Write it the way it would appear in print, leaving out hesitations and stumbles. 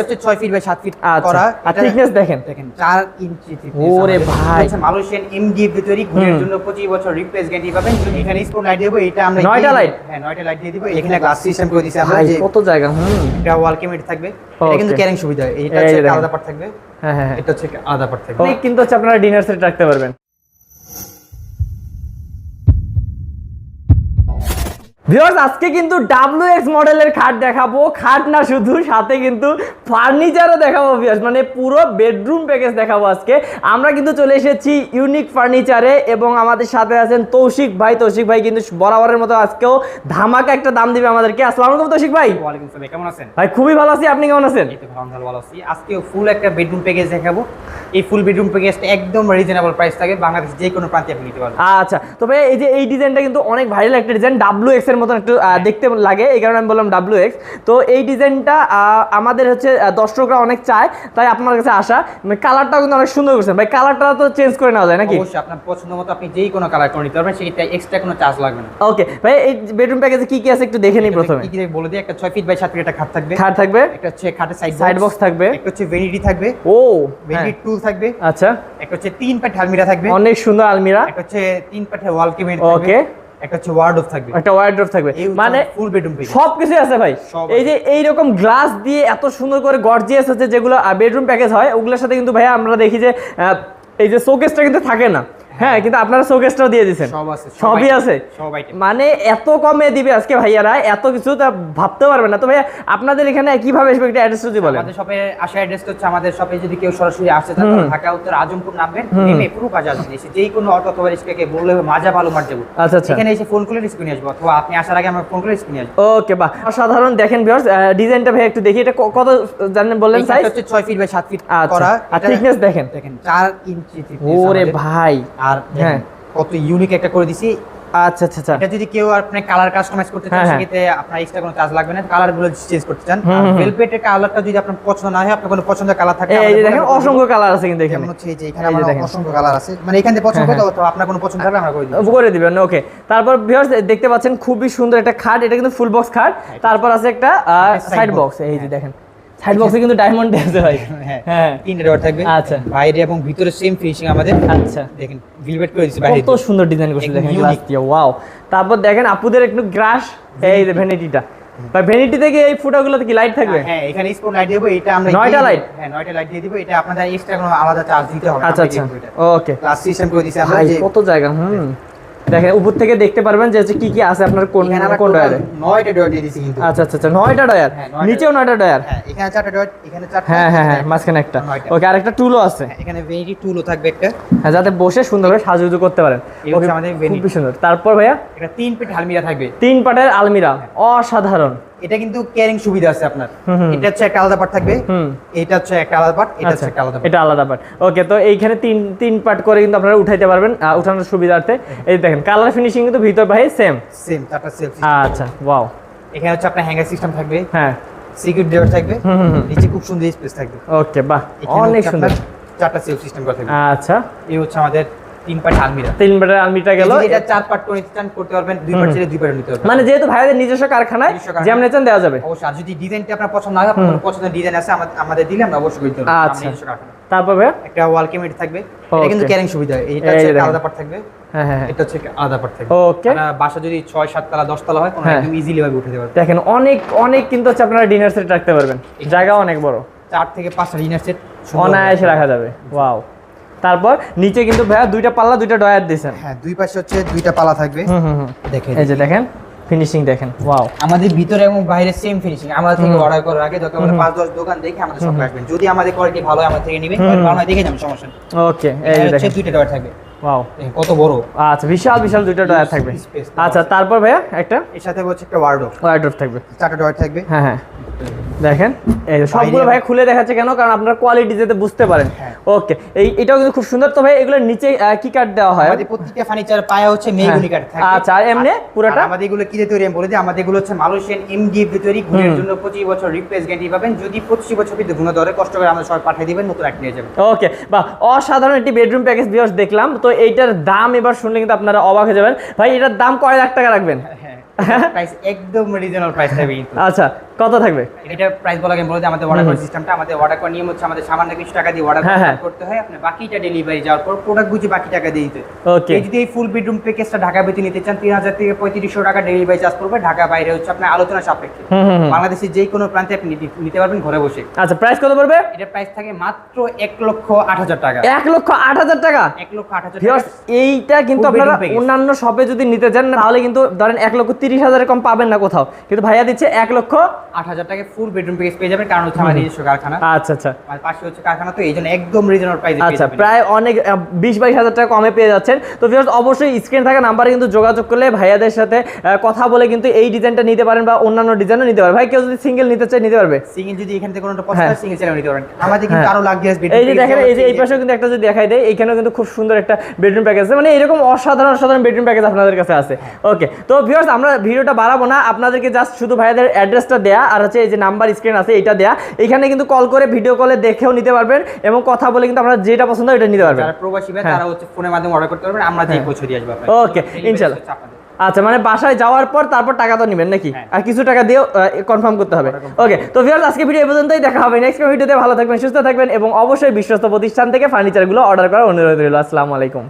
হচ্ছে 6 feet by 7 fit করা। আর thickness দেখেন 4 ইঞ্চি থিকনেস। ওরে ভাই, এটা মালয়েশিয়ান এমডিএফ ভিতরে ঘুরের জন্য 25 বছর রিপ্লেস গ্যারান্টি পাবেন। যদি এখানে স্পট লাইট দেব, এটা আমরা 9টা লাইট, হ্যাঁ 9টা লাইট দিয়ে দিব। এখানে গ্লাস সিস্টেম করে দিয়েছি আমরা, যে কত জায়গা। এটা ওয়াল ক্যাবিনেট থাকবে। এটা কিন্তু ক্যারিং সুবিধা, এটা হচ্ছে আলাদা পার্ট থাকবে। হ্যাঁ হ্যাঁ, এটা হচ্ছে আলাদা পার্ট থাকবে। কিন্তু হচ্ছে আপনারা ডিনার সেট রাখতে পারবেন। ভিউয়ার্স, আজকে কিন্তু WX মডেলের খাট দেখাবো। খাট না শুধু, সাথে কিন্তু ফার্নিচারও দেখাবো ভিউয়ার্স, মানে পুরো বেডরুম প্যাকেজ দেখাবো আজকে। আমরা কিন্তু চলে এসেছি ইউনিক ফার্নিচারে এবং আমাদের সাথে আছেন তৌশিক ভাই। তৌশিক ভাই কিন্তু বরাবরের মতো আজকেও ধামাকা একটা দাম দিবে আমাদেরকে। আসসালামু আলাইকুম তৌশিক ভাই। ওয়ালাইকুম আসসালাম, কেমন আছেন ভাই? খুবই ভালো আছি, আপনি কেমন আছেন? এই তো ভালো আছি। আজকে ফুল একটা বেডরুম প্যাকেজ দেখাবো। এই ফুল বেডরুম প্যাকেজটা একদম রিজনেবল প্রাইস থাকে, বাংলাদেশের যে কোনো প্রান্তে আপনি নিতে পারবেন। আচ্ছা, তবে এই যে এই ডিজাইনটা কিন্তু অনেক ভাইরাল একটা ডিজাইন, WX এর মতন একটু দেখতে লাগে, এই কারণে আমি বললাম WX। তো এই ডিজাইনটা আমাদের হচ্ছে দর্শকরা অনেক চায়, তাই আপনার কাছে আসা। কালারটাও কিন্তু অনেক সুন্দর করছেন ভাই, কালারটা তো চেঞ্জ করে নেওয়া যায় নাকি? অবশ্যই, আপনার পছন্দ মতো আপনি যেই কোনো কালার করে নিতে পারবেন, সেটা এক্সট্রা কোনো চার্জ লাগবে না। ওকে ভাই, এই বেডরুম প্যাকেজে কি কি আছে একটু দেখে নিই প্রথমে। কি কি বলে দিই, একটা 6 ফিট বাই 7 ফিট একটা খাট থাকবে। একটা হচ্ছে খাটের সাইড বক্স থাকবে। একটা হচ্ছে ভ্যানিটি থাকবে। ও, ভ্যানিটি টুল থাকবে। আচ্ছা, একটা হচ্ছে 3 পাট আলমিরা থাকবে, অনেক সুন্দর আলমিরা। একটা হচ্ছে 3 পাটের ওয়াল ক্যাবিনেট থাকবে। ওকে, একটা হচ্ছে ওয়ার্ডরোব থাকবে। একটা ওয়ার্ডরোব থাকবে, মানে ফুল বেডরুম প্যাকেজ সবকিছু আছে ভাই। এই যে এইরকম গ্লাস দিয়ে এত সুন্দর করে গর্জিয়াস আছে, যেগুলো বেডরুম প্যাকেজ হয়, ওগুলোর সাথে কিন্তু ভাইয়া আমরা দেখি যে এই যে শোকেসটা কিন্তু থাকে না। হ্যাঁ, কিন্তু আপনারা শোকেসটাও দিয়ে দিয়েছেন। সবই আছে, মানে এত কমে দিবে আজকে ভাইয়ারা, এত কিছু তা ভাবতে পারবে না। তো ভাইয়া আপনাদের এখানে কিভাবে আসবে একটা অ্যাড্রেস যদি বলেন। আমাদের শপে আসার অ্যাড্রেস হচ্ছে, আমাদের শপে যদি কেউ সরাসরি আসে তাহলে ঢাকা উত্তর আজমপুর নামবেন, নেমে পুরো বাজার এসে যেই কোনো অটো অথবা রিক্সাকে বললে মাজা ভালো মার যাবো। আচ্ছা আচ্ছা, এখানে এসে ফোন করে রিস্ক নিয়ে আসবো, অথবা আপনি আসার আগে আমরা ফোন করে রিস্ক নিয়ে আসবো। ওকে, বাহ, অসাধারণ। দেখেন ভিউয়ার্স, ডিজাইনটা ভাই একটু দেখি, এটা কত জানেন বললেন? সাইজ হচ্ছে 6 ফিট বাই 7 ফিট করা। আর থিকনেস দেখেন 4 ইঞ্চি থিকনেস। ওরে ভাই, আর হ্যাঁ, কত ইউনিক একটা করে দিছি। আচ্ছা আচ্ছা আচ্ছা, এটা যদি কেউ আপনি কালার কাস্টমাইজ করতে চান, সেক্ষেত্রে আপনার এক্সট্রা কোনো চার্জ লাগবে না। কালারগুলো চেঞ্জ করতে চান, ভেলভেটের কালারটা যদি আপনার পছন্দ না হয়, আপনার কোনো পছন্দের কালার থাকে, এই যে দেখেন অসংখ্য কালার আছে কিন্তু এখানে। হচ্ছে এই যে এখানে আমার অসংখ্য কালার আছে, মানে এখানে পছন্দ করতে অথবা আপনার কোনো পছন্দ হবে আমরা করে দিবেন। ওকে, তারপর ভিউয়ার্স দেখতে পাচ্ছেন খুবই সুন্দর একটা খাট, এটা কিন্তু ফুল বক্স খাট। তারপর আছে একটা সাইড বক্স, এই যে দেখেন সাইড বক্সে কিন্তু ডায়মন্ড আছে ভাই। হ্যাঁ, 3টা ডট থাকবে। আচ্ছা, বাইরে এবং ভিতরে সেম ফিনিশিং আমাদের। আচ্ছা, দেখেন ভেলভেট করে দিয়েছি বাইরে, কত সুন্দর ডিজাইন করছে দেখেন গ্লাস দিয়ে। ওয়াও। তারপর দেখেন আপুদের একটু গ্রাস, এই যে ভ্যানিটিটা ভাই, ভ্যানিটি থেকে এই ফুটাগুলোতে কি লাইট থাকবে? হ্যাঁ, এখানে স্পট লাইট দেব, এটা আমরা 9টা লাইট। হ্যাঁ 9টা লাইট দিয়ে দিব। এটা আপনাদের এক্সট্রা কোনো আলাদা চার্জ দিতে হবে না। আচ্ছা আচ্ছা, ওকে, ক্লাস সিস্টেম করে দিয়েছি আমরা, যে কত জায়গা। দেখেন উপর থেকে দেখতে পারবেন যে কি কি আছে আপনার কোন কোন ডয়ারে। 9টা ডট দিয়ে দিয়েছি কিন্তু। আচ্ছা আচ্ছা, 9টা ডয়ার, নিচেও 9টা ডয়ার। হ্যাঁ, এখানে 4টা ডট, এখানে 4টা। হ্যাঁ হ্যাঁ হ্যাঁ, মাঝখানে একটা। ওকে, আর একটা টুলও আছে। এখানে ভেনিটি টুলও থাকবে একটা, হ্যাঁ, যাতে বসে সুন্দরভাবে সাজুগুজু করতে পারেন। ওকে, আমাদের খুব সুন্দর। তারপর ভাইয়া এটা 3 পিট আলমিরা থাকবে, 3 পাটের আলমিরা, অসাধারণ। এটা কিন্তু ক্যারিং সুবিধা আছে আপনার। এটা হচ্ছে একটা আলাদা পার্ট থাকবে, এটা হচ্ছে একটা আলাদা পার্ট, এটা হচ্ছে একটা আলাদা পার্ট, এটা আলাদা পার্ট। ওকে, তো এইখানে 3 পার্ট করে কিন্তু আপনারা উঠাইতে পারবেন, উঠানোর সুবিধার্থে। এই দেখেন কালার ফিনিশিং কিন্তু ভিতর ভাই সেম। চারটা সেলফ। আচ্ছা, ওয়াও। এখানে হচ্ছে আপনার হ্যাঙ্গার সিস্টেম থাকবে। হ্যাঁ, সিকিউরিটি ডোর থাকবে। নিচে খুব সুন্দর স্পেস থাকবে। ওকে, বাহ, অনেক সুন্দর। 4টা সেলফ সিস্টেম করা থাকবে। আচ্ছা, এই হচ্ছে আমাদের 3 পার্ট আলমিরা। 3 পাটের আলমিরা গেল। এটা 4 পার্ট করে নিতে চান করতে পারবেন, 2 পার্ট ছেড়ে 2 পার্ট নিতে পারবেন। মানে যেহেতু ভাইদের নিজস্ব কারখানায় যেমন নেচেন দেওয়া যাবে। অবশ্যই, আর যদি ডিজাইনটা আপনার পছন্দ না হয়, আপনার পছন্দের ডিজাইন আছে আমাদের দিলে আমরা অবশ্যই করে দেব। আচ্ছা, তারপর ভাই একটা ওয়াল ক্যাবিনেট থাকবে, এটা কিন্তু ক্যারিং সুবিধা। এটা হচ্ছে আলাদা পার্ট থাকবে। হ্যাঁ হ্যাঁ, এটা হচ্ছে আলাদা পার্ট থাকবে। ওকে, বাসা যদি 6 7 তলা 10 তলা হয়, একদম ইজিলি ভাবে উঠে যাবে। দেখেন অনেক অনেক কিন্তু হচ্ছে আপনারা ডিনার সেট রাখতে পারবেন, জায়গা অনেক বড়। 4 থেকে 5টা ডিনার সেট অনায়াসে রাখা যাবে। ওয়াও। তারপর নিচে কিন্তু ভাইয়া 2টা পাল্লা 2টা ডয়ার দিয়েছেন। হ্যাঁ, দুই পাশে হচ্ছে 2টা পাল্লা থাকবে। দেখেন, এই যে দেখেন ফিনিশিং দেখেন। ওয়াও, আমাদের ভিতরে এবং বাইরে সেম ফিনিশিং। আমাদের থেকে অর্ডার করার আগে দরকার হলে 5-10 দোকান দেখে আমাদের শপে আসবেন। যদি আমাদের কোয়ালিটি ভালো হয় আমাদের থেকে নেবেন, ভালো হয় দেখে যাবেন, সমস্যা নেই। ওকে, এই যে দেখেন 2টা ডয়ার থাকবে। ওয়াও, কত বড়। আচ্ছা, বিশাল বিশাল 2টা ডয়ার থাকবে। আচ্ছা, তারপর ভাইয়া একটা এর সাথে হচ্ছে একটা ওয়ার্ডরোব থাকবে। 4টা ডয়ার থাকবে। হ্যাঁ হ্যাঁ, দেখেন এই সবগুলো ভাই খুলে দেখাচ্ছে কেন, কারণ আপনার কোয়ালিটি যাতে বুঝতে পারেন। ওকে, এটাও কিন্তু খুব সুন্দর। তো ভাই এগুলোর নিচে কি কাট দেওয়া হয়? আমাদের প্রত্যেকটা ফার্নিচার পায়া হচ্ছে মেহগনি কাঠ থাকে। আচ্ছা, আর এমনি পুরোটা আমাদের এগুলো কি দিয়ে তৈরি আমি বলে দিই। আমাদের এগুলো হচ্ছে মালয়েশিয়ান এমডিএফ দিয়ে তৈরি, ঘুরের জন্য 25 বছর রিপ্লেস গ্যারান্টি পাবেন। যদি 25 বছর ভিতরে গুণ ধরে কষ্ট করে আমাদের সবাই পাঠিয়ে দিবেন, নতুন একটা নিয়ে যাবেন। ওকে, বাহ, অসাধারণ একটি বেডরুম প্যাকেজ ভিউয়ার্স দেখলাম। তো এইটার দাম এবার শুনলে কিন্তু আপনারা অবাক হয়ে যাবেন। ভাই এটার দাম কয় লাখ টাকা রাখবেন? প্রাইস একদম রিজনেবল প্রাইস থাকবে কিন্তু। আচ্ছা, কত থাকবে? এটা প্রাইস বলা গেম বলে যে আমাদের অর্ডার করার সিস্টেমটা, আমাদের অর্ডার করার নিয়ম হচ্ছে আমাদের সামান্য কিছু টাকা দিয়ে অর্ডার করতে হয়, আপনি বাকিটা ডেলিভারি যাওয়ার পর প্রোডাক্ট বুঝে বাকি টাকা দিয়ে দিতে। ওকে। এই যদি এই ফুল বেডরুম প্যাকেজটা ঢাকা ভিতরে নিতে চান 3000 থেকে 3500 টাকা ডেলিভারি চার্জ পড়বে, ঢাকা বাইরে হচ্ছে আপনার আলোচনা সাপেক্ষে। বাংলাদেশের যে কোনো প্রান্তে আপনি নিতে পারবেন ঘরে বসে। আচ্ছা, প্রাইস কত পড়বে? এটা প্রাইস থাকে মাত্র 1,08,000 টাকা। 1,08,000 টাকা। 1,08,000 টাকা। ভিউয়ার্স, এইটা কিন্তু আপনারা অন্যান্য শপে যদি নিতে চান তাহলে কিন্তু ধরেন 1,30,000 কম পাবেন না কোথাও, কিন্তু ভাইয়া দিচ্ছে 1,08,000 টাকা ফুল বেডরুম প্যাকেজ পেয়ে যাবেন, কারণ হচ্ছে আমার নিজস্ব কারখানা। আচ্ছা আচ্ছা। আর পাশে হচ্ছে কারখানা, তো এইজন্য একদম রিজনেবল প্রাইসে পেয়ে আচ্ছা, যাবেন। প্রায় অনেক 20-22,000 টাকা কমে পেয়ে যাচ্ছেন। তো ভিউয়ার্স, অবশ্যই স্ক্রিনে থাকা নাম্বারে কিন্তু যোগাযোগ করলে ভাইয়াদের সাথে কথা বলে কিন্তু এই ডিজাইনটা নিতে পারেন বা অন্যান্য ডিজাইনও নিতে পারেন। ভাই কেউ যদি সিঙ্গেল নিতে চায় নিতে পারবে? সিঙ্গেল যদি এখান থেকে কোনোটা পছন্দ হয় সিঙ্গেল চাইলে নিতে পারেন। আমাদের কিন্তু আরো লাক্সারিয়াস বেডরুম এই যে দেখেন, এই যে এই পাশেও কিন্তু একটা যদি দেখাই দেয়, এইখানেও কিন্তু খুব সুন্দর একটা বেডরুম প্যাকেজ আছে, মানে এরকম অসাধারণ বেডরুম প্যাকেজ আপনাদের কাছে আছে। ওকে, তো ভিউয়ার্স, আমরা ভিডিওটা বাড়াবো না, আপনাদেরকে জাস্ট শুধু ভাইয়াদের অ্যাড্রেসটা দেয়া আর হচ্ছে এই যে নাম্বার স্ক্রিন আছে এটা দেয়া, এখানে কিন্তু কল করে ভিডিও কলে দেখেও নিতে পারবেন এবং কথা বলে কিন্তু আপনারা যেটা পছন্দ হয় ওটা নিতে পারবেন। যারা প্রবাসী ভাই তারা হচ্ছে ফোনের মাধ্যমে অর্ডার করতে পারবেন, আমরা যেই পৌঁছে দিয়ে আসবো আপনাদের। ওকে, ইনশাআল্লাহ। আচ্ছা, মানে বাসায় যাওয়ার পর তারপর টাকা তো নেবেন নাকি? আর কিছু টাকা দিয়েও কনফার্ম করতে হবে। ওকে, তো ভিউয়ার্স, আজকে ভিডিও এই পর্যন্তই, দেখা হবে নেক্সট ভিডিওতে। ভালো থাকবেন, সুস্থ থাকবেন এবং অবশ্যই বিশ্বস্ত প্রতিষ্ঠান থেকে ফার্নিচারগুলো অর্ডার করার অনুরোধ রইল। আসসালামু আলাইকুম।